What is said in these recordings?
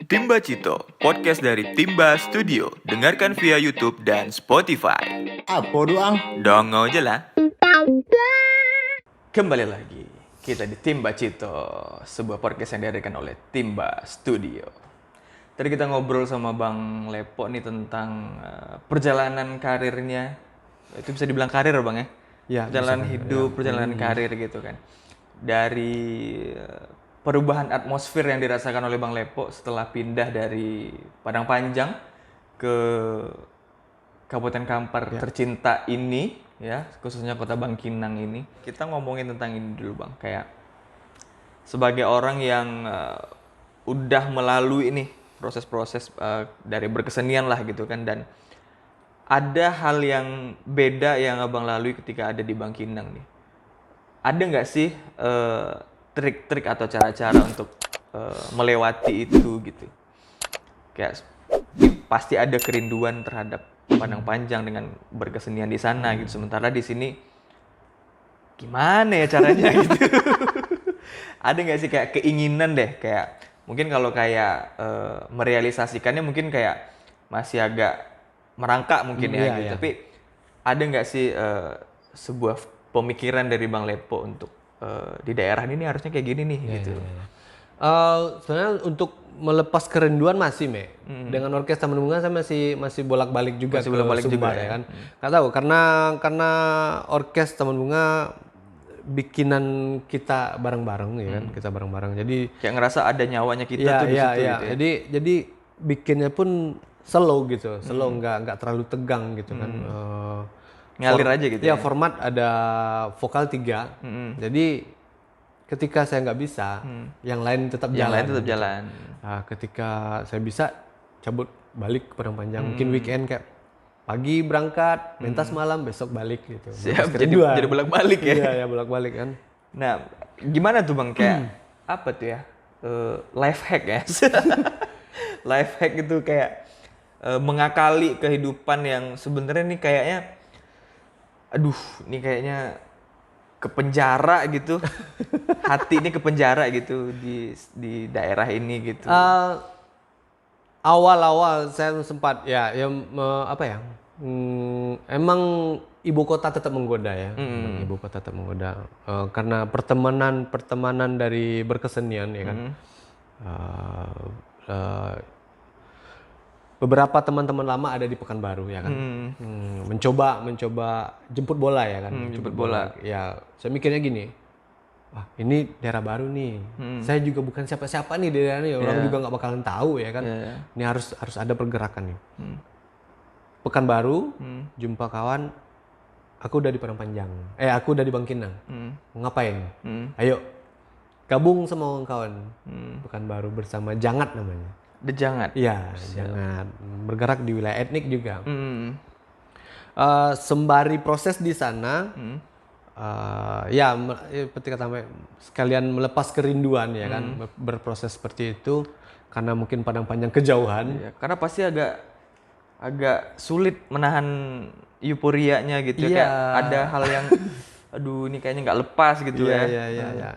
Timba Cito, podcast dari Timba Studio. Dengarkan via YouTube dan Spotify. Apa doang? Dongo aja lah. Kembali lagi, kita di Timba Cito, sebuah podcast yang diadakan oleh Timba Studio. Tadi kita ngobrol sama Bang Lepo nih tentang perjalanan karirnya. Itu bisa dibilang karir Bang ya? Ya, Perjalanan bisa, hidup, ya. perjalanan karir gitu kan. Dari perubahan atmosfer yang dirasakan oleh Bang Lepo setelah pindah dari Padang Panjang ke Kabupaten Kampar tercinta ini, ya khususnya kota Bangkinang ini. Kita ngomongin tentang ini dulu Bang, kayak sebagai orang yang udah melalui ini proses-proses dari berkesenian lah gitu kan, dan ada hal yang beda yang Abang lalui ketika ada di Bangkinang nih. Ada nggak sih trik-trik atau cara-cara untuk melewati itu gitu? Kayak pasti ada kerinduan terhadap Padang Panjang dengan berkesenian di sana gitu. Sementara di sini gimana ya caranya gitu? Ada nggak sih kayak keinginan deh, kayak mungkin kalau kayak merealisasikannya mungkin kayak masih agak merangkak mungkin ya gitu. Tapi ada nggak sih sebuah pemikiran dari Bang Lepo untuk di daerah ini harusnya kayak gini nih gitu. Sebenarnya untuk melepas kerinduan masih, Dengan Orkes Taman Bunga saya masih bolak-balik juga Masih ke bolak-balik Sumbar juga, ya kan. Nggak tahu karena Orkes Taman Bunga bikinan kita bareng-bareng ya kan, kita bareng-bareng. Jadi Kayak ngerasa ada nyawanya kita tuh di situ gitu ya. Jadi bikinnya pun slow gitu, nggak terlalu tegang gitu kan. Ngalir aja gitu ya. Format ada vokal 3. Jadi ketika saya nggak bisa, yang lain tetap Yang jalan. lain tetap jalan. Nah, ketika saya bisa cabut balik ke Padang Panjang, mungkin weekend kayak pagi berangkat, pentas malam, besok balik gitu. Siap, jadi bolak-balik ya. Iya, bolak-balik kan. Nah, gimana tuh Bang kayak apa tuh ya? Life hack ya. Life hack itu kayak mengakali kehidupan yang sebenarnya nih kayaknya aduh, ini kayaknya ke penjara gitu. Hati ini ke penjara gitu di daerah ini gitu. Awal-awal saya sempat emang ibu kota tetap menggoda ya. Ibu kota tetap menggoda karena pertemanan dari berkesenian ya kan. Beberapa teman-teman lama ada di Pekanbaru ya kan. Mencoba jemput bola ya kan. Jemput bola. Ya, saya mikirnya gini. Wah, ini daerah baru nih. Saya juga bukan siapa-siapa nih di daerah ini. Orang juga nggak bakalan tahu ya kan. Ini harus ada pergerakan nih. Pekanbaru, jumpa kawan. Aku udah di Padang Panjang. Aku udah di Bangkinang. Ngapain? Ayo, gabung sama kawan. Pekanbaru bersama Jangat namanya. Dejangat. Iya, Jangat. Bergerak di wilayah etnik juga. Sembari proses di sana, ketika sampai sekalian melepas kerinduan ya kan, berproses seperti itu karena mungkin Padang Panjang kejauhan. Ya, karena pasti agak sulit menahan euforianya gitu ya. Kayak ada hal yang aduh ini kayaknya nggak lepas gitu ya. Iya.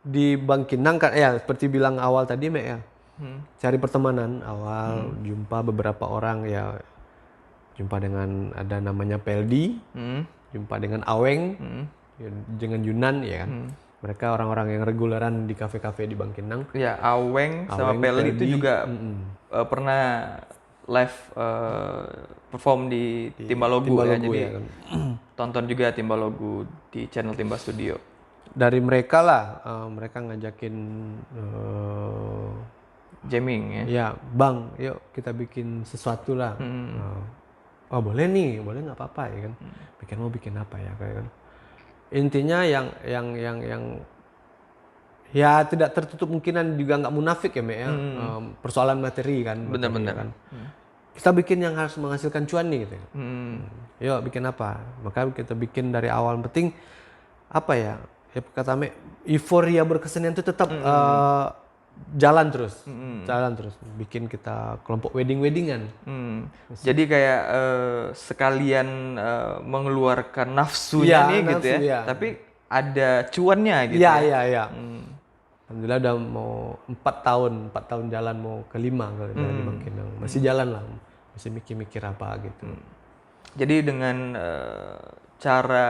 Di Bangkinang kan seperti bilang awal tadi ya. Cari pertemanan awal, jumpa beberapa orang ya. Jumpa dengan ada namanya Peldi. Jumpa dengan Aweng, dengan Yunan ya kan. Mereka orang-orang yang reguleran di kafe-kafe di Bangkinang. Ya, Aweng sama Peldi itu juga pernah live perform di Timba Logo ya. Jadi kan. tonton juga Timba Logo di channel Timba Studio. Dari mereka lah, mereka ngajakin jamming ya. Ya, Bang, yuk kita bikin sesuatu lah. Oh boleh nih, boleh nggak apa-apa ya kan. Bikin apa ya kan. Intinya yang ya tidak tertutup kemungkinan juga nggak munafik ya ya. Persoalan materi kan. Bener-bener. Kan. Kita bikin yang harus menghasilkan cuan nih gitu. Yuk bikin apa? Maka kita bikin dari awal. Penting apa ya? Ya kata euforia berkesenian itu tetap jalan terus. Bikin kita kelompok weddingan. Jadi kayak sekalian mengeluarkan nafsunya nih gitu ya. Iya. Tapi ada cuannya gitu. Iya. Alhamdulillah udah mau 4 tahun jalan mau ke 5 kalau dari Bangkinang. Masih jalan lah, masih mikir-mikir apa gitu. Jadi dengan cara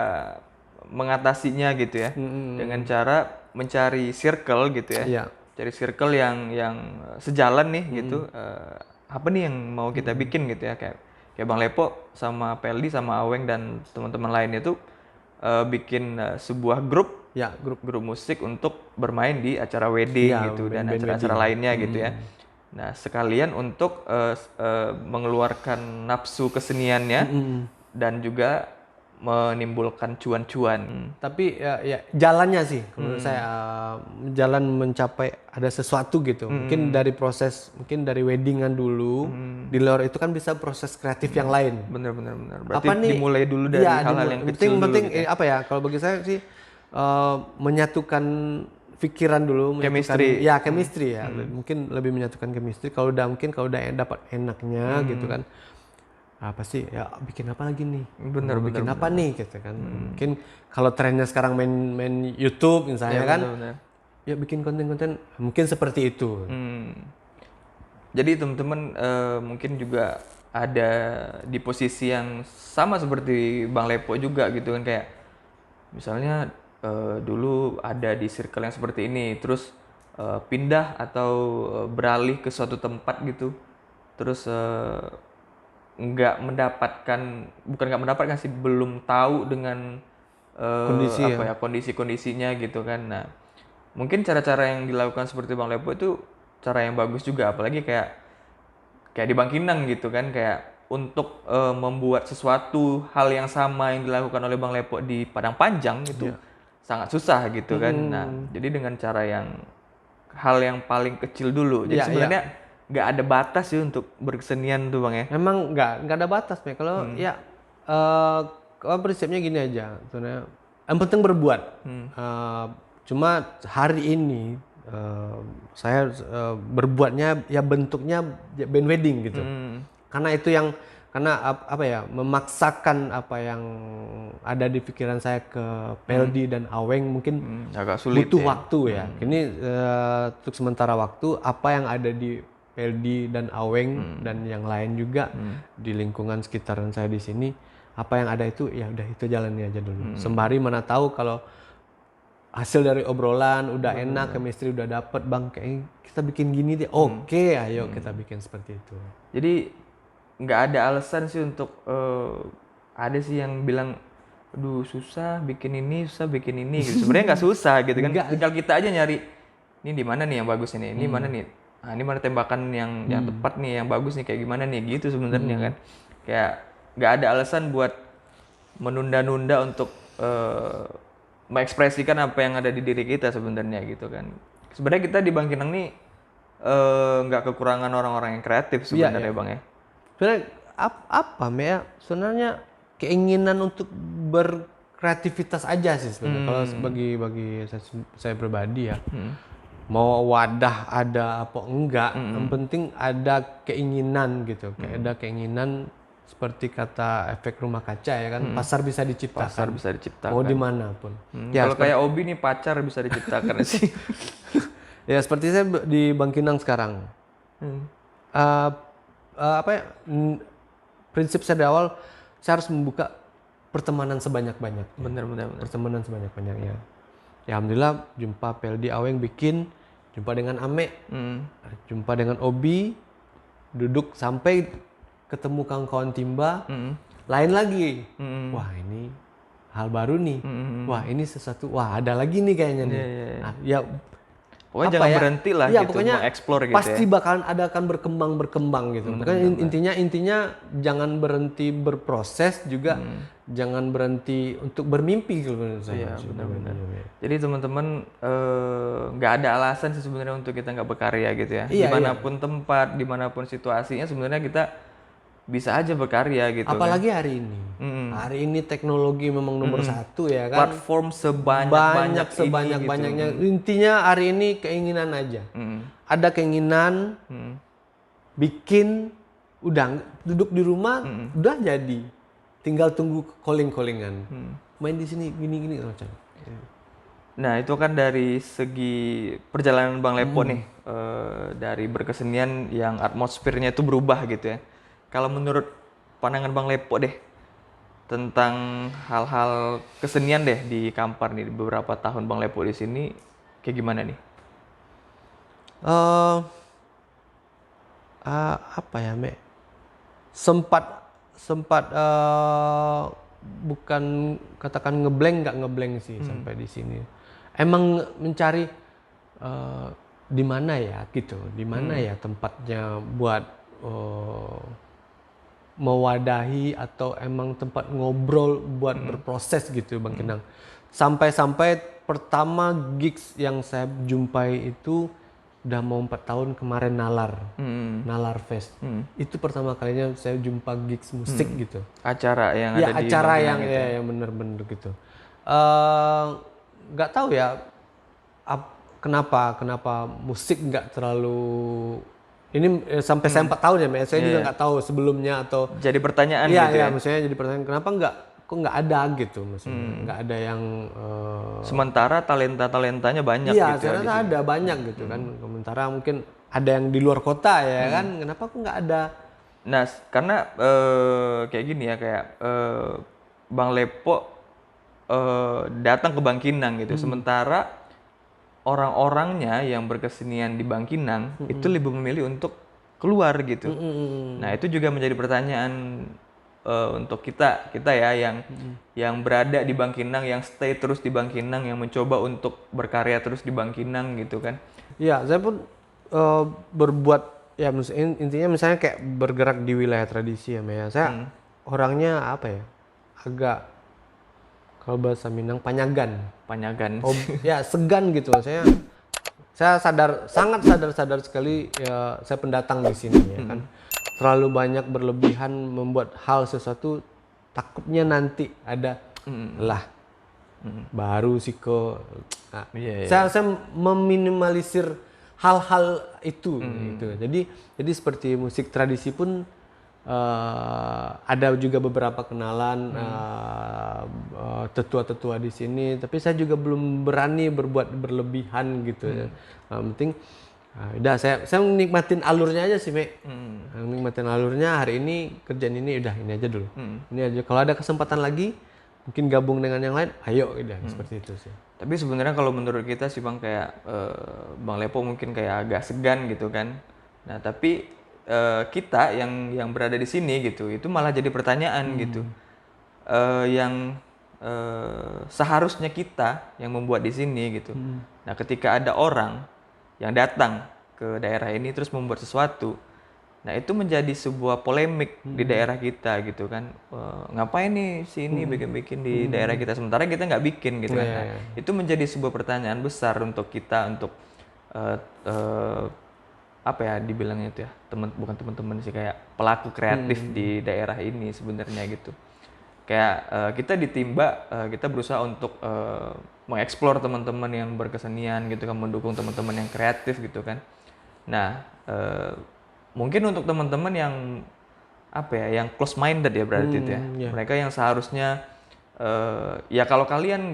mengatasinya gitu ya, dengan cara mencari circle gitu ya, Iya. cari circle yang sejalan nih gitu. Apa nih yang mau kita bikin gitu ya, kayak Bang Lepo sama Peldi sama Aweng dan teman-teman lainnya tuh bikin sebuah grup Ya, grup. musik untuk bermain di acara wedding Iya, gitu dan band-band acara-acara wedding. lainnya gitu ya. Nah, sekalian untuk mengeluarkan nafsu keseniannya dan juga menimbulkan cuan-cuan. Tapi ya jalannya sih menurut saya jalan mencapai ada sesuatu gitu. Mungkin dari proses, mungkin dari weddingan dulu. Di luar itu kan bisa proses kreatif yang lain. Bener. Berarti dimulai dulu dari Iya, hal-hal yang kecil dulu. penting Gitu ya. apa ya? Kalau bagi saya sih menyatukan pikiran dulu, Chemistry. chemistry ya. Mungkin lebih menyatukan chemistry. Kalau udah dapat enaknya gitu kan. Apa sih ya bikin apa lagi nih? Bener. Bikin apa nih gitu kan. Mungkin kalau trennya sekarang main YouTube misalnya kan. Bener. Ya bikin konten-konten mungkin seperti itu. Jadi teman-teman mungkin juga ada di posisi yang sama seperti Bang Lepo juga gitu kan, kayak misalnya dulu ada di circle yang seperti ini, terus pindah atau beralih ke suatu tempat gitu, terus bukan nggak mendapatkan sih, belum tahu dengan Kondisi kondisi-kondisinya gitu kan. Nah, mungkin cara-cara yang dilakukan seperti Bang Lepo itu cara yang bagus juga, apalagi kayak di Bangkinang gitu kan, kayak untuk membuat sesuatu hal yang sama yang dilakukan oleh Bang Lepo di Padang Panjang itu sangat susah gitu kan. Nah, jadi dengan cara hal yang paling kecil dulu. Jadi sebenarnya nggak ada batas sih untuk berkesenian tuh Bang ya. Memang nggak ada batas nih. Kalau ya kalau prinsipnya gini aja, sebenarnya yang penting berbuat. Cuma hari ini saya berbuatnya ya bentuknya band wedding gitu. Karena itu apa ya, memaksakan apa yang ada di pikiran saya ke Peldi dan Aweng mungkin Agak sulit butuh ya. waktu ya. Ini untuk sementara waktu apa yang ada di Peldi dan Aweng dan yang lain juga di lingkungan sekitaran saya di sini, apa yang ada itu ya udah itu jalani aja dulu. Sembari mana tahu kalau hasil dari obrolan udah enak, chemistry udah dapet, Bang kayak kita bikin gini deh. Oke, ayo kita bikin seperti itu. Jadi nggak ada alasan sih untuk ada sih yang bilang, aduh susah bikin ini gitu. Sebenarnya nggak susah gitu kan. Tinggal kita aja nyari ini di mana nih yang bagus ini mana nih. Nah, ini mana tembakan yang tepat nih, yang bagus nih kayak gimana nih gitu sebenarnya kan. Kayak nggak ada alasan buat menunda-nunda untuk mengekspresikan apa yang ada di diri kita sebenarnya gitu kan. Sebenarnya kita di Bangkinang nih nggak kekurangan orang-orang yang kreatif sebenarnya Bang ya. Sebenarnya sebenarnya keinginan untuk berkreativitas aja sih sebenarnya. Kalau bagi saya pribadi ya, mau wadah ada apa enggak, yang penting ada keinginan gitu. Kayak ada keinginan seperti kata efek rumah kaca ya kan, pasar bisa diciptakan. Pasar bisa diciptakan. Mau dimanapun. Kalau kayak Obi nih pacar bisa diciptakan sih. Ya seperti saya di Bangkinang sekarang. Prinsip saya dari awal, saya harus membuka pertemanan sebanyak-banyaknya. Bener. Pertemanan sebanyak-banyaknya. Ya alhamdulillah jumpa Peldi Aweng bikin, jumpa dengan Ame, jumpa dengan Obi, duduk sampai ketemu kawan-kawan timba, lain lagi. Wah ini hal baru nih. Wah ini sesuatu, wah ada lagi nih kayaknya nih. Nah, ya pokoknya jangan berhenti lah ya, gitu, mengeksplor gitu pasti ya. bakalan akan berkembang gitu. Makanya intinya jangan berhenti berproses juga, jangan berhenti untuk bermimpi gitu menurut saya. Iya, benar. Jadi teman-teman nggak ada alasan sih sebenarnya untuk kita nggak berkarya gitu ya. Dimanapun tempat, dimanapun situasinya sebenarnya kita bisa aja berkarya gitu. Apalagi hari ini. Hari ini teknologi memang nomor satu ya kan. Platform sebanyak-banyaknya. Gitu. Intinya hari ini keinginan aja. Ada keinginan, bikin, udah duduk di rumah, udah jadi. Tinggal tunggu calling-callingan. Main di sini gini macam. Nah, itu kan dari segi perjalanan Bang Lepo nih, dari berkesenian yang atmosfernya itu berubah gitu ya. Kalau menurut pandangan Bang Lepo deh, tentang hal-hal kesenian deh di Kampar nih, di beberapa tahun Bang Lepo di sini, kayak gimana nih? Eh, apa ya, Mek? Sempat sempat bukan katakan ngeblank, nggak ngeblank sih sampai di sini. Emang mencari di mana ya gitu, di mana ya tempatnya buat mewadahi atau emang tempat ngobrol buat berproses gitu Bang Kinang. Sampai-sampai pertama gigs yang saya jumpai itu udah mau 4 tahun kemarin Nalar Fest. Itu pertama kalinya saya jumpa gigs musik gitu. Acara yang Ya ada di acara Bang Kinang yang itu ya? yang bener-bener gitu. Nggak tahu ya kenapa musik nggak terlalu ini sampai saya 4 tahun ya, Mbak. Saya juga nggak tahu sebelumnya atau Jadi pertanyaan iya gitu iya ya? maksudnya jadi pertanyaan kenapa kok nggak ada gitu maksudnya nggak ada yang Sementara talentanya banyak iya gitu ya saya di rasa sini. ada banyak gitu kan sementara mungkin ada yang di luar kota ya kan kenapa kok nggak ada. Nah, karena kayak gini ya, kayak Bang Lepo datang ke Bangkinang gitu. Sementara orang-orangnya yang berkesenian di Bangkinang itu lebih memilih untuk keluar gitu. Nah, itu juga menjadi pertanyaan untuk kita ya yang berada di Bangkinang, yang stay terus di Bangkinang, yang mencoba untuk berkarya terus di Bangkinang gitu kan. Iya, saya pun berbuat ya intinya misalnya kayak bergerak di wilayah tradisi ya, Maya. Saya orangnya apa ya? Agak kalau bahasa Minang panyagan. Panyagan. Oh, ya segan gitu. Saya sangat sadar sekali ya saya pendatang di sini ya kan. Terlalu banyak berlebihan membuat hal sesuatu takutnya nanti ada lah baru siko. Nah, saya meminimalisir hal-hal itu gitu. Jadi seperti musik tradisi pun ada juga beberapa kenalan tetua-tetua di sini, tapi saya juga belum berani berbuat berlebihan gitu ya. Penting udah saya nikmatin alurnya aja sih, Mek. Nikmatin alurnya hari ini kerjaan ini udah ini aja dulu. Ini aja. Kalau ada kesempatan lagi mungkin gabung dengan yang lain, ayo udah seperti itu sih. Tapi sebenarnya kalau menurut kita sih Bang kayak Bang Lepo mungkin kayak agak segan gitu kan. Nah, tapi kita yang berada di sini gitu, itu malah jadi pertanyaan gitu. Yang seharusnya kita yang membuat di sini gitu. Nah, ketika ada orang yang datang ke daerah ini terus membuat sesuatu, nah itu menjadi sebuah polemik di daerah kita gitu kan. Ngapain nih si ini bikin-bikin di daerah kita sementara kita nggak bikin gitu kan. Nah, itu menjadi sebuah pertanyaan besar untuk kita untuk apa ya dibilangnya itu ya, bukan teman-teman sih, kayak pelaku kreatif di daerah ini sebenarnya gitu. Kayak kita ditimba, kita berusaha untuk mengeksplor teman-teman yang berkesenian gitu kan, mendukung teman-teman yang kreatif gitu kan. Nah, mungkin untuk teman-teman yang apa ya, yang close minded ya berarti itu ya. Mereka yang seharusnya ya kalau kalian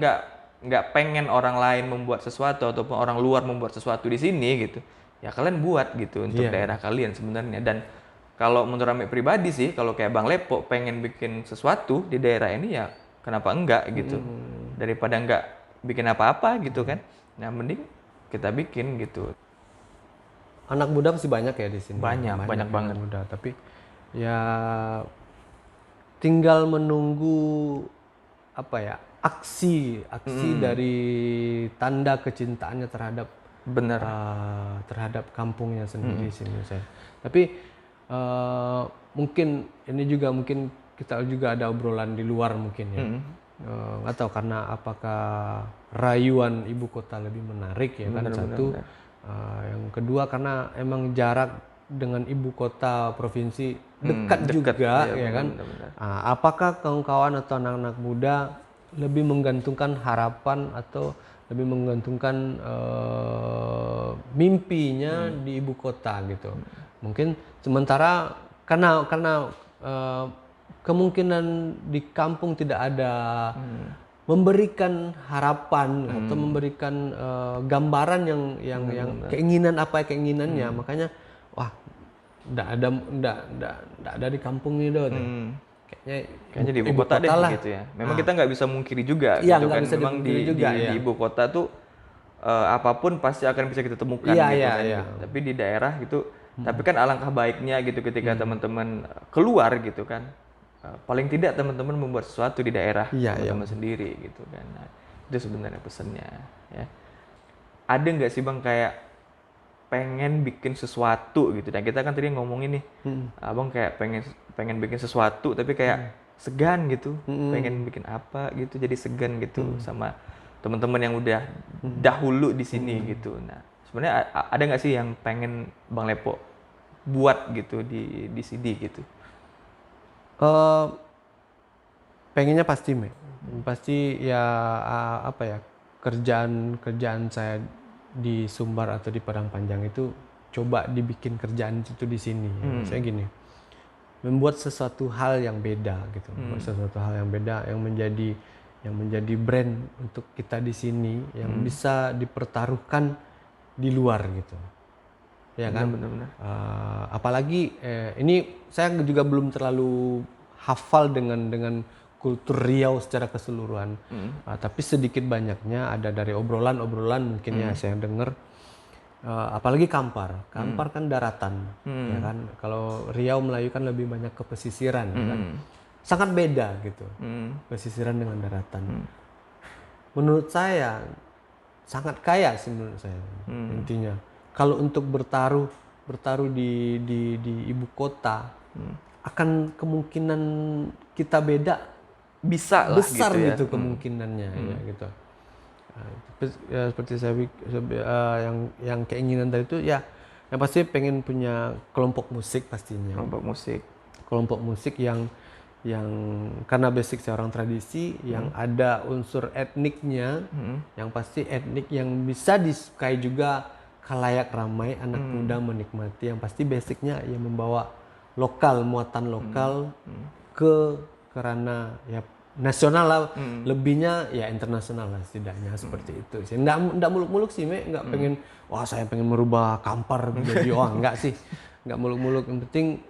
nggak pengen orang lain membuat sesuatu ataupun orang luar membuat sesuatu di sini gitu, ya kalian buat gitu untuk daerah kalian sebenarnya. Dan kalau menurut Ame pribadi sih, kalau kayak Bang Lepo pengen bikin sesuatu di daerah ini ya kenapa enggak gitu. Daripada enggak bikin apa-apa gitu kan. Nah, mending kita bikin gitu. Anak muda masih banyak ya di sini. Banyak banget. Muda, tapi ya tinggal menunggu apa ya? Aksi dari tanda kecintaannya terhadap terhadap kampungnya sendiri sini saya. Tapi mungkin ini juga mungkin kita juga ada obrolan di luar mungkin ya. Nggak tahu karena apakah rayuan ibu kota lebih menarik ya kan satu. Yang kedua karena emang jarak dengan ibu kota provinsi dekat juga ya kan. Apakah kawan-kawan atau anak-anak muda lebih menggantungkan harapan atau lebih menggantungkan mimpinya di ibu kota gitu. Mungkin sementara karena kemungkinan di kampung tidak ada memberikan harapan atau memberikan gambaran yang keinginan apa keinginannya. Makanya wah ndak ada di kampung ini doh. Kayaknya di ibu kota deh lah. gitu ya. Memang kita nggak bisa mungkiri juga Iya, gitu nggak kan. bisa Memang dipungkiri juga, di ibu kota tuh apapun pasti akan bisa kita temukan Iya, gitu iya, kan. iya. Tapi di daerah gitu, tapi kan alangkah baiknya gitu ketika teman-teman keluar gitu kan. Paling tidak teman-teman membuat sesuatu di daerah Iya, teman-teman sendiri gitu kan. Nah, itu sebenarnya pesannya ya. Ada nggak sih Bang kayak pengen bikin sesuatu gitu. Dan kita kan tadi ngomongin nih, Abang kayak pengen bikin sesuatu tapi kayak segan gitu, pengen bikin apa gitu jadi segan gitu sama teman-teman yang udah dahulu di sini gitu. Nah, sebenarnya ada nggak sih yang pengen Bang Lepo buat gitu di sini gitu? Pengennya pasti ya apa ya, kerjaan saya di Sumbar atau di Padang Panjang itu coba dibikin kerjaan itu di sini. Saya gini, membuat sesuatu hal yang beda gitu, membuat sesuatu hal yang beda yang menjadi brand untuk kita di sini yang bisa dipertaruhkan di luar gitu. Ya kan? Benar-benar. Apalagi ini saya juga belum terlalu hafal dengan kultur Riau secara keseluruhan. Tapi sedikit banyaknya ada dari obrolan-obrolan mungkin ya saya dengar. Apalagi Kampar kan daratan, ya kan. Kalau Riau Melayu kan lebih banyak ke pesisiran, ya kan. Sangat beda gitu, pesisiran dengan daratan. Menurut saya sangat kaya sih menurut saya intinya. Kalau untuk bertaruh di ibu kota, akan kemungkinan kita beda Bisa lah besar gitu ya. gitu kemungkinannya ya gitu. Ya, seperti saya yang keinginan tadi itu ya yang pasti pengen punya kelompok musik pastinya. Kelompok musik yang karena basic saya orang tradisi yang ada unsur etniknya, yang pasti etnik yang bisa disukai juga khalayak ramai anak muda menikmati, yang pasti basicnya yang membawa muatan lokal ke ranah ya nasional lah, lebihnya ya internasional lah setidaknya seperti itu sih. Nggak muluk-muluk sih, nggak pengen wah saya pengen merubah Kampar menjadi enggak sih, nggak muluk-muluk. Yang penting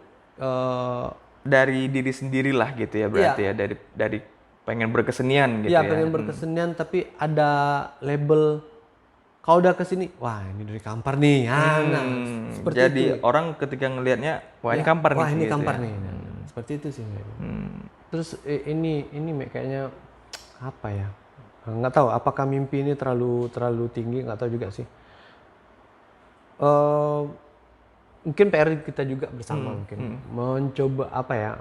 dari diri sendirilah gitu ya berarti ya dari pengen berkesenian gitu ya. Iya, pengen berkesenian tapi ada label. Kalau udah kesini, wah ini dari Kampar nih. Nah, seperti jadi itu. Orang ketika ngelihatnya, wah ini Kampar nih. Wah ini gitu Kampar ya. nih. Seperti itu sih. Terus ini kayaknya apa ya? Nggak tahu. Apakah mimpi ini terlalu tinggi? Nggak tahu juga sih. Mungkin PR kita juga bersama mungkin mencoba apa ya?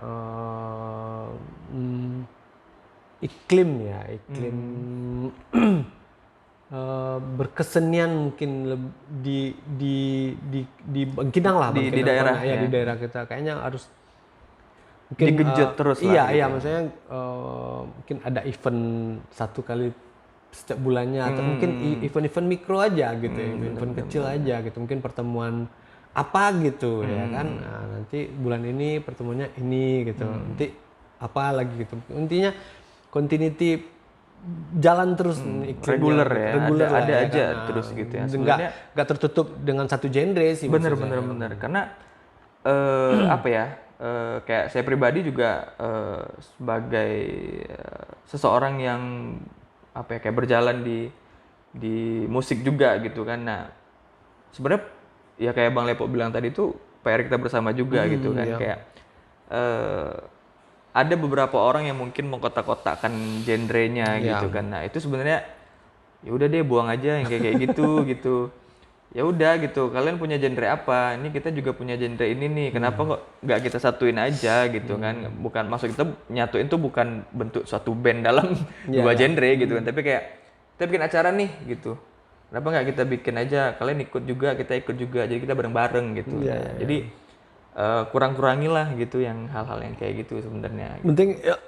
Iklim berkesenian mungkin di Bangkinang lah, di daerah ya. Di daerah kita kayaknya harus mungkin digenjot terus lah. Iya, maksudnya mungkin ada event satu kali setiap bulannya atau mungkin event-event mikro aja gitu, event kecil aja gitu, mungkin pertemuan apa gitu ya kan. Nah, nanti bulan ini pertemuannya ini gitu, nanti apa lagi gitu. Intinya continuity jalan terus reguler ya, ada ya aja kan? terus gitu ya. Sebenarnya nggak tertutup dengan satu genre sih. Bener karena apa ya, kayak saya pribadi juga sebagai seseorang yang apa ya, kayak berjalan di musik juga gitu kan. Nah sebenarnya ya kayak Bang Lepo bilang tadi tuh PR kita bersama juga gitu kan. Kayak ada beberapa orang yang mungkin mengkotak-kotakkan genrenya gitu kan. Nah itu sebenarnya ya udah deh buang aja yang kayak gitu gitu. Ya udah gitu, kalian punya genre apa? Ini kita juga punya genre ini nih. Kenapa kok nggak kita satuin aja gitu kan? Bukan, maksud kita nyatuin tuh bukan bentuk suatu band dalam dua genre gitu kan. Tapi kayak kita bikin acara nih gitu. Kenapa nggak kita bikin aja? Kalian ikut juga, kita ikut juga. Jadi kita bareng-bareng gitu. Jadi kurang-kurangilah gitu yang hal-hal yang kayak gitu sebenarnya. Penting ya,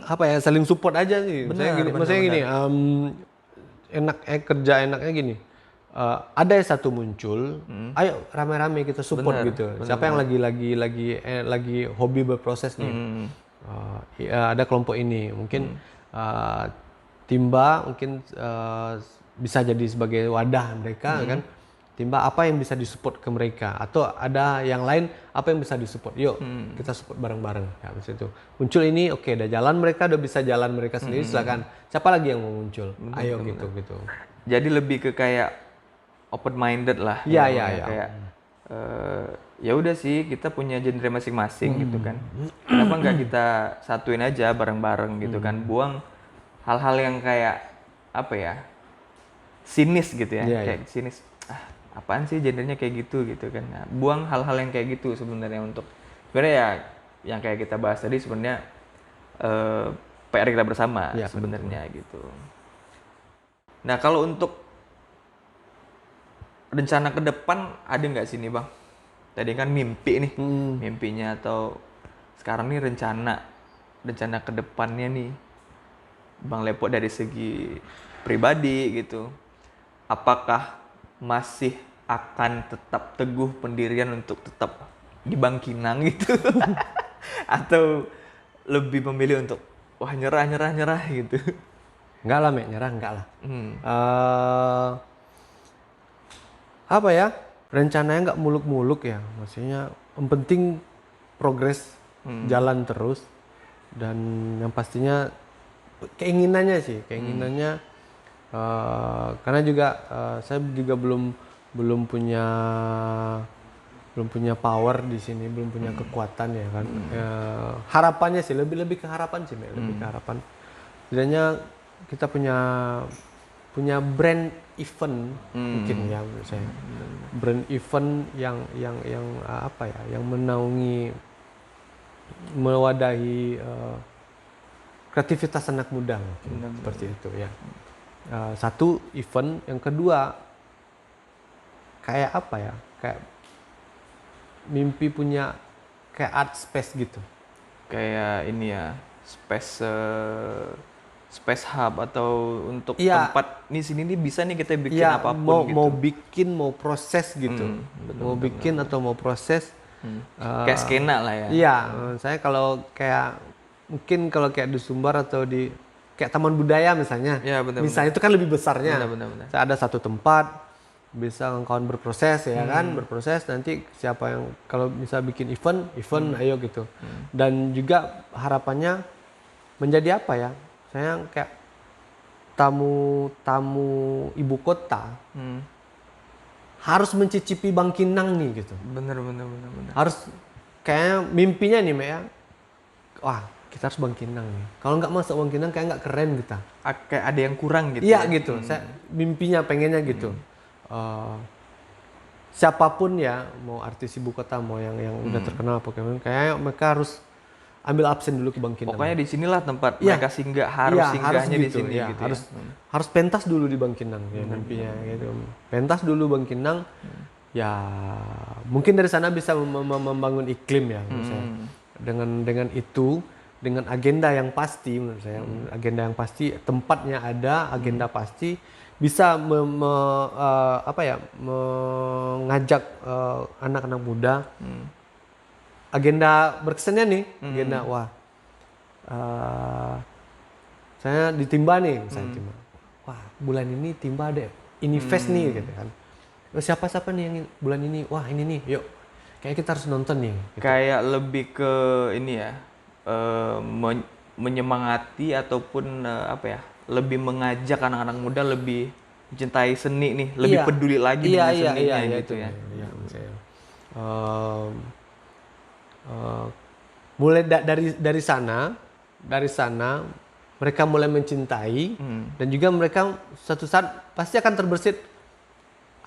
apa ya, saling support aja sih. Maksudnya gini, enaknya gini. Ada yang satu muncul, ayo rame-rame kita support gitu. Siapa yang lagi hobi berproses nih? Ya, ada kelompok ini, mungkin Timba mungkin bisa jadi sebagai wadah mereka kan. Timba apa yang bisa disupport ke mereka atau ada yang lain apa yang bisa disupport. Yuk kita support bareng-bareng. Ya habis itu muncul ini oke, udah jalan mereka udah bisa jalan mereka sendiri silakan. Siapa lagi yang mau muncul? Ayo gitu. Jadi lebih ke kayak open minded lah. Iya. Kayak ya udah sih kita punya genre masing-masing gitu kan. Kenapa nggak kita satuin aja bareng-bareng gitu kan. Buang hal-hal yang kayak apa ya? Sinis gitu ya. Kayak sinis. Apaan sih genrenya kayak gitu kan. Nah, buang hal-hal yang kayak gitu sebenarnya untuk sebenarnya ya yang kayak kita bahas tadi sebenarnya PR kita bersama sebenarnya gitu. Nah, kalau untuk rencana ke depan ada nggak sih nih Bang? Tadi kan mimpi nih, mimpinya atau sekarang nih rencana ke depannya nih Bang Lepo dari segi pribadi gitu. Apakah masih akan tetap teguh pendirian untuk tetap di Bangkinang gitu? Atau lebih memilih untuk wah nyerah gitu? Enggak lah, nyerah enggak lah. Apa ya? Rencananya enggak muluk-muluk ya. Maksudnya yang penting progres jalan terus dan yang pastinya keinginannya karena juga saya juga belum punya power di sini, belum punya kekuatan ya kan. Harapannya sih lebih ke harapan sih, lebih ke harapan. Setidaknya kita punya brand event mungkin ya menurut saya. Brand event yang apa ya, yang menaungi, mewadahi kreativitas anak muda mungkin. Seperti itu ya. Satu event, yang kedua kayak apa ya, kayak mimpi punya kayak art space gitu, kayak ini ya space hub atau untuk tempat nih sini nih bisa nih kita bikin apapun gitu. mau proses gitu, atau mau proses kayak skena lah ya. Iya, saya kalau kayak mungkin kalau kayak di Sumbar atau di kayak taman budaya misalnya, misalnya itu kan lebih besarnya. Benar. Saya ada satu tempat bisa kawan berproses ya kan, berproses nanti siapa yang kalau bisa bikin event ayo gitu. Dan juga harapannya menjadi apa ya? Saya kayak tamu ibu kota harus mencicipi Bangkinang nih gitu. Bener. Harus kayak mimpinya nih ya. Wah, kita harus Bangkinang nih. Kalau nggak masuk Bangkinang kayak nggak keren kita. Kayak ada yang kurang gitu. Iya gitu. Saya mimpinya pengennya gitu. Siapapun ya, mau artis ibu kota, mau yang udah terkenal Pokemon, kayak mereka harus ambil absen dulu ke Bangkinang. Pokoknya di sinilah tempat mereka singgah, singgahnya di sini ya, gitu. Harus pentas dulu di Bangkinang ya mimpinya gitu. Pentas dulu Bangkinang. Ya, mungkin dari sana bisa membangun iklim ya menurut saya. Dengan itu, dengan agenda yang pasti menurut saya, agenda yang pasti, tempatnya ada, agenda pasti, bisa mengajak anak-anak muda. Agenda berkesannya nih, agenda saya di Timba nih misalnya Timba. Wah, bulan ini Timba ada ini fest nih gitu kan. Siapa nih yang bulan ini? Wah, ini nih, yuk. Kayak kita harus nonton nih. Gitu. Kayak lebih ke ini ya, menyemangati ataupun lebih mengajak anak-anak muda lebih mencintai seni nih, lebih peduli lagi dengan seninya gitu ya. Iya, mulai dari sana mereka mulai mencintai dan juga mereka suatu saat pasti akan terbersit.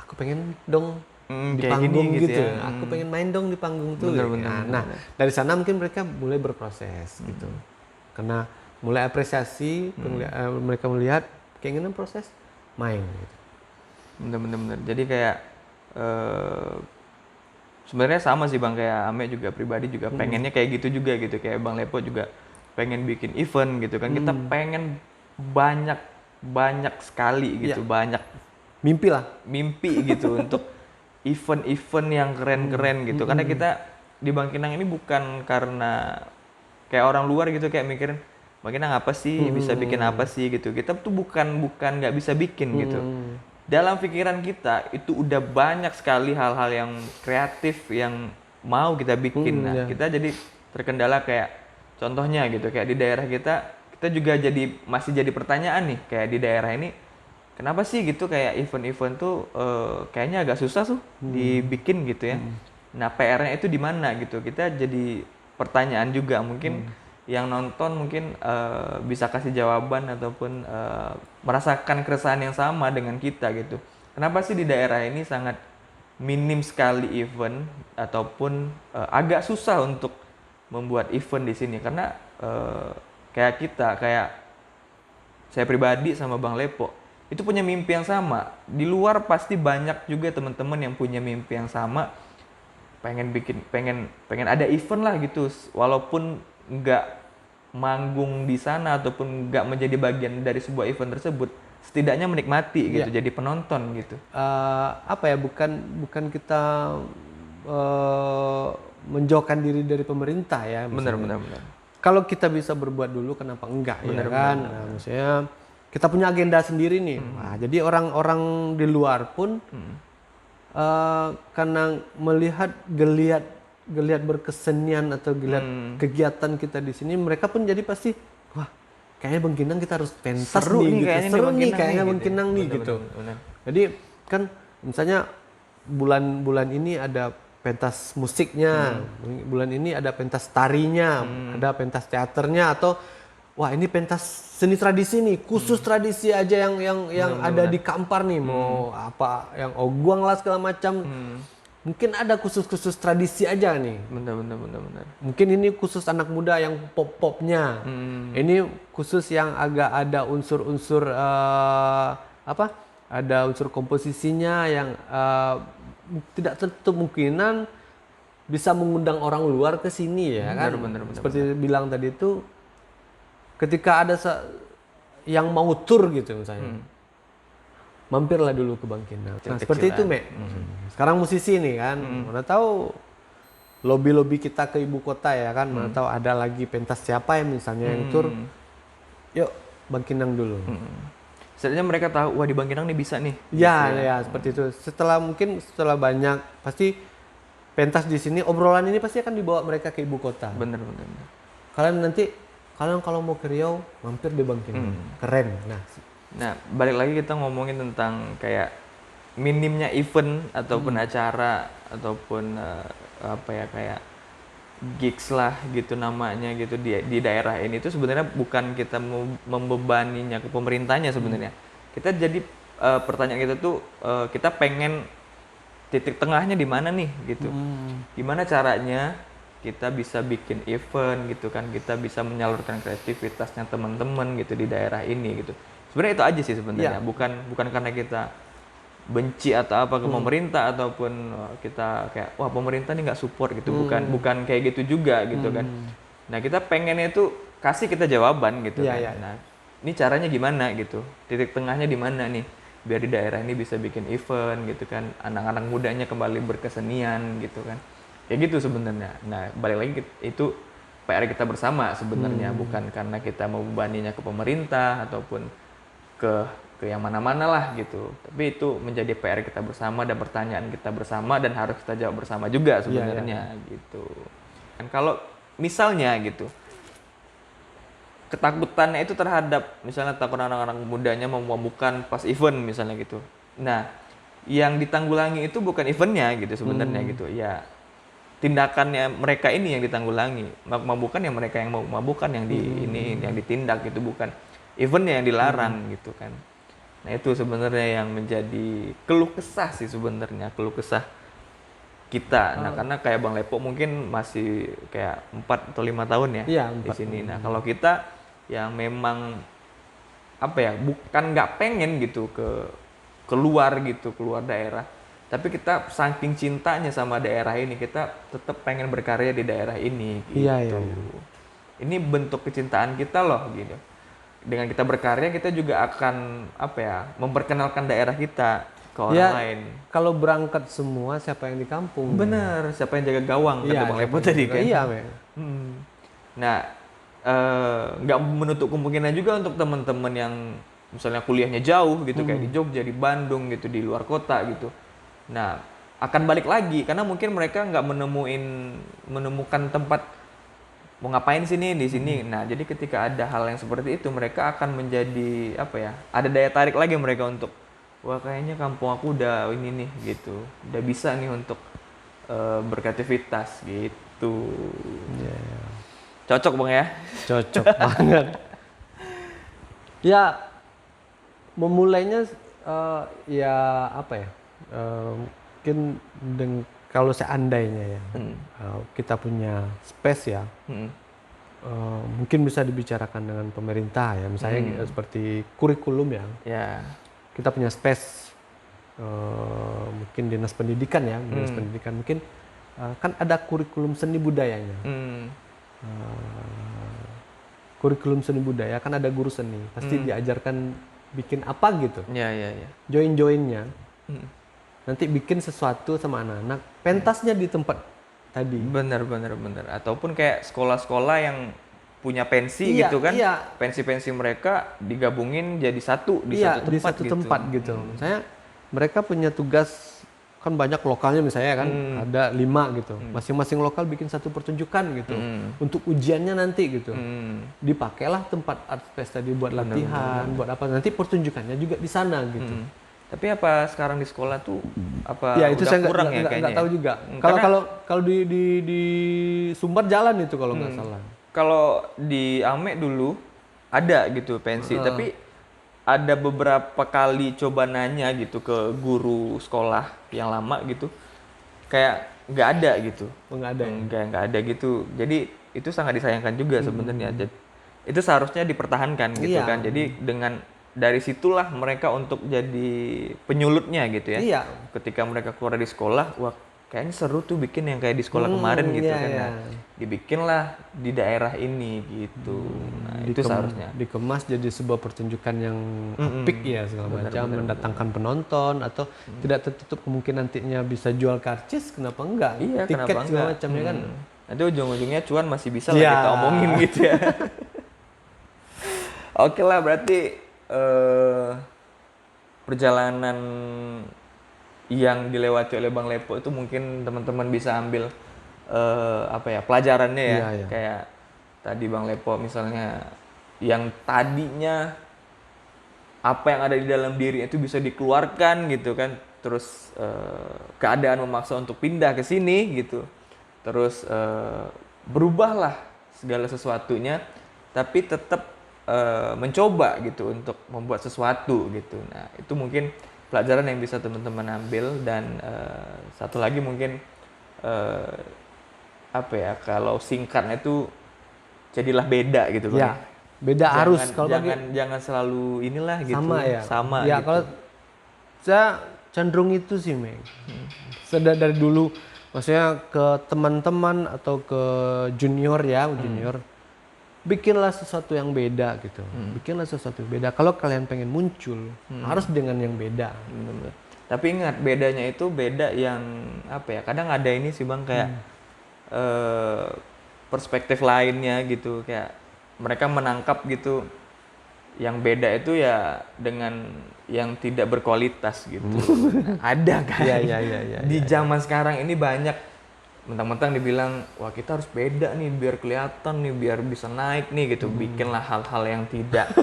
Aku pengen dong di panggung gitu. Aku pengen main dong di panggung tuh. Bener. Dari sana mungkin mereka mulai berproses gitu. Karena mulai apresiasi, mereka melihat keinginan proses main gitu. Bener. Jadi kayak sebenarnya sama sih Bang, kayak Ame juga pribadi juga pengennya kayak gitu juga gitu. Kayak Bang Lepo juga pengen bikin event gitu kan. Kita pengen banyak sekali gitu, banyak mimpi gitu untuk event-event yang keren-keren gitu. Karena kita di Bangkinang ini bukan karena kayak orang luar gitu kayak mikirin Bang Kinang apa sih, bisa bikin apa sih gitu. Kita tuh bukan nggak bisa bikin gitu. Dalam pikiran kita itu udah banyak sekali hal-hal yang kreatif yang mau kita bikin. Nah, kita jadi terkendala kayak contohnya gitu, kayak di daerah kita juga masih jadi pertanyaan nih, kayak di daerah ini kenapa sih gitu kayak event-event tuh kayaknya agak susah tuh dibikin gitu ya. Nah, PR-nya itu di mana gitu. Kita jadi pertanyaan juga, mungkin yang nonton mungkin bisa kasih jawaban ataupun merasakan keresahan yang sama dengan kita gitu. Kenapa sih di daerah ini sangat minim sekali event ataupun agak susah untuk membuat event di sini? Karena kayak saya pribadi sama Bang Lepo itu punya mimpi yang sama. Di luar pasti banyak juga teman-teman yang punya mimpi yang sama, pengen ada event lah gitu, walaupun nggak manggung di sana ataupun nggak menjadi bagian dari sebuah event tersebut, setidaknya menikmati gitu, jadi penonton gitu. Apa ya, bukan kita menjauhkan diri dari pemerintah ya. Benar. Kalau kita bisa berbuat dulu, kenapa enggak, ya kan? Nah, maksudnya kita punya agenda sendiri nih. Nah, jadi orang-orang di luar pun karena melihat geliat berkesenian atau geliat kegiatan kita di sini, mereka pun jadi pasti, wah, kayaknya Bang Kinang kita harus pentas seru nih, gitu. kayaknya Seru nih kayaknya gitu. Bang Kinang nih gitu. Benar. Jadi kan misalnya bulan ini ada pentas musiknya, bulan ini ada pentas tarinya, ada pentas teaternya, atau wah ini pentas seni tradisi nih, khusus tradisi aja yang ada di Kampar nih, mau apa yang Oguang lah segala macam. Mungkin ada khusus tradisi aja nih. Benar. Mungkin ini khusus anak muda yang pop-popnya. Ini khusus yang agak ada unsur-unsur ada unsur komposisinya yang tidak tertutup kemungkinan bisa mengundang orang luar ke sini ya kan. Benar. Seperti bilang tadi itu, ketika ada yang mau tur gitu misalnya, mampirlah dulu ke Bang Kinang. Nah, seperti itu, Mek. Sekarang musisi nih kan, mana tahu lobby kita ke ibu kota ya kan, mana tahu ada lagi pentas siapa yang misalnya yang tur, yuk Bang Kinang dulu. Setidaknya mereka tahu, wah di Bang Kinang nih bisa nih. Ya, gitu ya seperti itu. Setelah banyak, pasti pentas di sini, obrolan ini pasti akan dibawa mereka ke ibu kota. Bener. Kalian kalau mau ke Riau, mampir di Bang Kinang. Keren. Nah, balik lagi kita ngomongin tentang kayak minimnya event ataupun acara ataupun kayak gigs lah gitu namanya gitu di daerah ini tuh sebenarnya bukan kita membebaninya ke pemerintahnya sebenarnya. Kita jadi pertanyaan kita tuh kita pengen titik tengahnya di mana nih gitu. Gimana caranya kita bisa bikin event gitu kan, kita bisa menyalurkan kreativitasnya teman-teman gitu di daerah ini gitu. Sebenarnya itu aja sih sebenarnya, bukan karena kita benci atau apa ke pemerintah ataupun kita kayak wah pemerintah nih nggak support gitu, bukan kayak gitu juga gitu kan. Nah, kita pengennya itu kasih kita jawaban gitu kan. Nah, ini caranya gimana gitu, titik tengahnya di mana nih biar di daerah ini bisa bikin event gitu kan, anak-anak mudanya kembali berkesenian gitu kan, kayak gitu sebenarnya. Nah, balik lagi itu PR kita bersama sebenarnya, bukan karena kita membebaninya ke pemerintah ataupun ke yang mana-mana lah gitu. Tapi itu menjadi PR kita bersama dan pertanyaan kita bersama dan harus kita jawab bersama juga sebenarnya gitu. Dan kalau misalnya gitu, ketakutannya itu terhadap misalnya takut anak-anak mudanya memabukkan pas event misalnya gitu. Nah, yang ditanggulangi itu bukan eventnya gitu sebenarnya gitu. Ya, tindakannya mereka ini yang ditanggulangi. Mabuk-mabukan yang mereka yang mau mabukkan yang yang ditindak gitu, bukan eventnya yang dilarang gitu kan. Nah, itu sebenarnya yang menjadi keluh kesah sih sebenarnya, keluh kesah kita. Nah, karena kayak Bang Lepo mungkin masih kayak 4 atau 5 tahun ya di sini. Nah, kalau kita yang memang bukan nggak pengen gitu keluar daerah, tapi kita saking cintanya sama daerah ini, kita tetap pengen berkarya di daerah ini gitu. Ini bentuk kecintaan kita loh gitu. Dengan kita berkarya, kita juga akan memperkenalkan daerah kita ke orang lain. Kalau berangkat semua, siapa yang di kampung? Bener, siapa yang jaga gawang kata Bang Lepo tadi kan. Iya, Nah, nggak menutup kemungkinan juga untuk teman-teman yang misalnya kuliahnya jauh gitu kayak di Jogja, di Bandung gitu, di luar kota gitu. Nah, akan balik lagi karena mungkin mereka nggak menemukan tempat mau ngapain sih nih di sini. Nah, jadi ketika ada hal yang seperti itu mereka akan menjadi apa ya? Ada daya tarik lagi mereka untuk wah kayaknya kampung aku udah ini nih gitu. Udah bisa nih untuk berkreativitas gitu. Cocok Bang ya? Cocok banget. Ya, memulainya ya apa ya? Mungkin kalau seandainya ya kita punya space ya, mungkin bisa dibicarakan dengan pemerintah ya, misalnya seperti kurikulum ya. Kita punya space, mungkin dinas pendidikan ya, dinas pendidikan mungkin kan ada kurikulum seni budayanya. Kurikulum seni budaya kan ada guru seni, pasti diajarkan bikin apa gitu. Join-joinnya. Nanti bikin sesuatu sama anak-anak, pentasnya di tempat tadi. Bener. Ataupun kayak sekolah-sekolah yang punya pensi gitu kan. Pensi-pensi mereka digabungin jadi satu di satu tempat gitu. Saya mereka punya tugas kan banyak lokalnya misalnya kan ada 5 gitu. Masing-masing lokal bikin satu pertunjukan gitu. Untuk ujiannya nanti gitu. Dipakailah tempat art space tadi buat latihan, buat apa nanti pertunjukannya juga di sana gitu. Tapi apa sekarang di sekolah tuh apa ya, itu udah saya kurang ya kayaknya? Nggak tahu juga. Kalau di Sumbar jalan itu kalau nggak salah. Kalau di Ame dulu ada gitu pensi, tapi ada beberapa kali coba nanya gitu ke guru sekolah yang lama gitu, kayak nggak ada gitu. Nggak ada. Nggak ada gitu. Jadi itu sangat disayangkan juga sebenarnya. Itu seharusnya dipertahankan gitu kan. Jadi dari situlah mereka untuk jadi penyulutnya gitu ya. Ketika mereka keluar dari sekolah, wah kayaknya seru tuh bikin yang kayak di sekolah kemarin gitu kan. Nah, dibikinlah di daerah ini gitu. Nah, itu seharusnya dikemas jadi sebuah pertunjukan yang apik ya segala macam, mendatangkan penonton atau tidak tertutup kemungkinan nantinya bisa jual karcis, kenapa enggak? Tiket segala macamnya kan. Nanti ujung-ujungnya cuan masih bisa lah kita omongin gitu ya. Oke lah, berarti perjalanan yang dilewati oleh Bang Lepo itu mungkin teman-teman bisa ambil pelajarannya ya. Kayak tadi Bang Lepo misalnya yang tadinya apa yang ada di dalam diri itu bisa dikeluarkan gitu kan, terus keadaan memaksa untuk pindah ke sini gitu, terus berubahlah segala sesuatunya tapi tetap mencoba gitu untuk membuat sesuatu gitu. Nah, itu mungkin pelajaran yang bisa teman-teman ambil. Dan satu lagi mungkin kalau singkatnya itu jadilah beda gitu ya. Beda arus kalau jangan selalu inilah gitu. Sama ya, gitu. Kalau saya cenderung itu sih, Meg. Dari dulu maksudnya ke teman-teman atau ke junior bikinlah sesuatu yang beda gitu. Bikinlah sesuatu yang beda. Kalau kalian pengen muncul, harus dengan yang beda. Bener. Tapi ingat, bedanya itu beda yang kadang ada ini sih Bang, kayak perspektif lainnya gitu, kayak mereka menangkap gitu yang beda itu ya dengan yang tidak berkualitas gitu. Ada kan? Di zaman sekarang ini banyak mentang-mentang dibilang wah kita harus beda nih biar kelihatan nih, biar bisa naik nih gitu. Bikinlah hal-hal yang tidak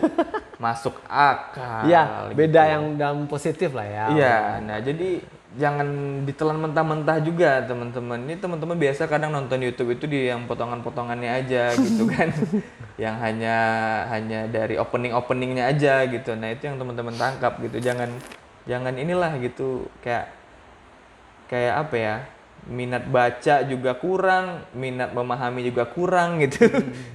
masuk akal. Iya, beda gitu. Yang dalam positif lah ya. Iya, nah jadi jangan ditelan mentah-mentah juga teman-teman. Ini teman-teman biasa kadang nonton YouTube itu di yang potongan-potongannya aja gitu kan. Yang hanya dari openingnya aja gitu. Nah, itu yang teman-teman tangkap gitu. Jangan inilah gitu, kayak apa ya? Minat baca juga kurang, minat memahami juga kurang gitu.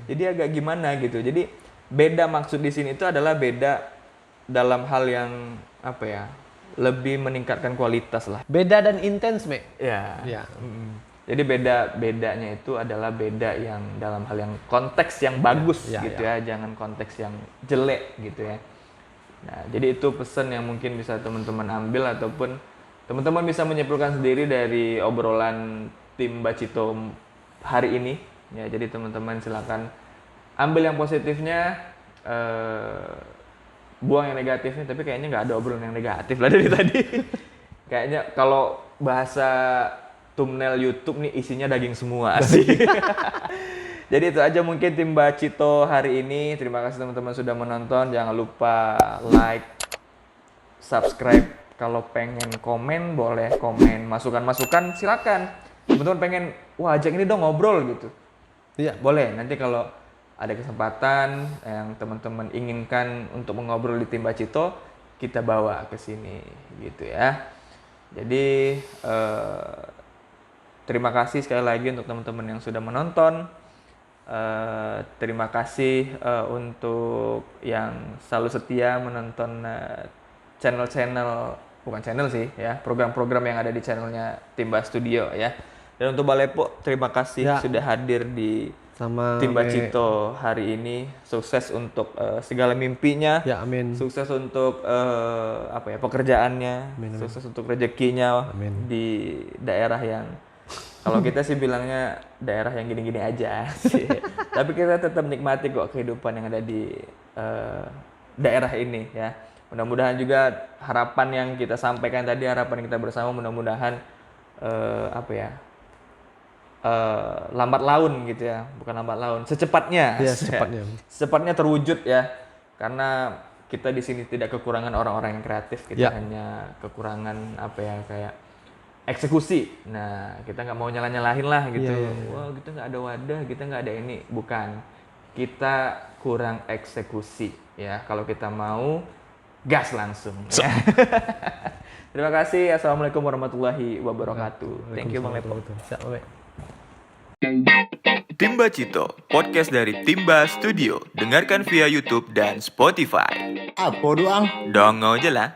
Jadi agak gimana gitu. Jadi beda maksud di sini itu adalah beda dalam hal yang lebih meningkatkan kualitas lah. Beda dan intens, Mek. Ya. Jadi bedanya itu adalah beda yang dalam hal yang konteks yang bagus gitu ya, jangan konteks yang jelek gitu ya. Nah, jadi itu pesan yang mungkin bisa teman-teman ambil ataupun teman-teman bisa menyimpulkan sendiri dari obrolan tim Bacito hari ini. Ya, jadi teman-teman silakan ambil yang positifnya, buang yang negatifnya. Tapi kayaknya nggak ada obrolan yang negatif lah dari tadi. Kayaknya kalau bahasa thumbnail YouTube nih isinya daging semua sih. Jadi itu aja mungkin Timba Cito hari ini. Terima kasih teman-teman sudah menonton. Jangan lupa like, subscribe. Kalau pengen komen boleh komen, masukan-masukan silakan. Teman-teman pengen, wah ajak ini dong ngobrol gitu. Iya. Boleh, nanti kalau ada kesempatan yang teman-teman inginkan untuk mengobrol di Timba Cito, kita bawa ke sini gitu ya. Jadi terima kasih sekali lagi untuk teman-teman yang sudah menonton. Terima kasih untuk yang selalu setia menonton channel-channel, bukan channel sih ya, program-program yang ada di channelnya Timba Studio ya. Dan untuk Bang Lepo, terima kasih Ya. sudah hadir di Sama Timba Cito hari ini. Sukses untuk segala mimpinya. Ya, amin. Sukses untuk pekerjaannya. Amin, amin. Sukses untuk rezekinya Amin. di daerah yang kalau kita sih bilangnya daerah yang gini-gini aja sih. Tapi kita tetap nikmati kok kehidupan yang ada di daerah ini ya. Mudah-mudahan juga harapan yang kita sampaikan tadi, harapan yang kita bersama, mudah-mudahan lambat laun gitu ya, bukan lambat laun, secepatnya. Iya, secepatnya. Secepatnya terwujud ya. Karena kita di sini tidak kekurangan orang-orang yang kreatif, kita Ya. hanya kekurangan kayak eksekusi. Nah, kita nggak mau nyalahin lah gitu. Iya. Wah, kita nggak ada wadah, kita nggak ada ini. Bukan. Kita kurang eksekusi ya. Kalau kita mau gas langsung. Ya. Terima kasih. Assalamualaikum warahmatullahi wabarakatuh. Thank you Bang Lepo. Siap, Bang. Timba Cito, podcast dari Timba Studio. Dengarkan via YouTube dan Spotify. Apa doang? Dong aja lah.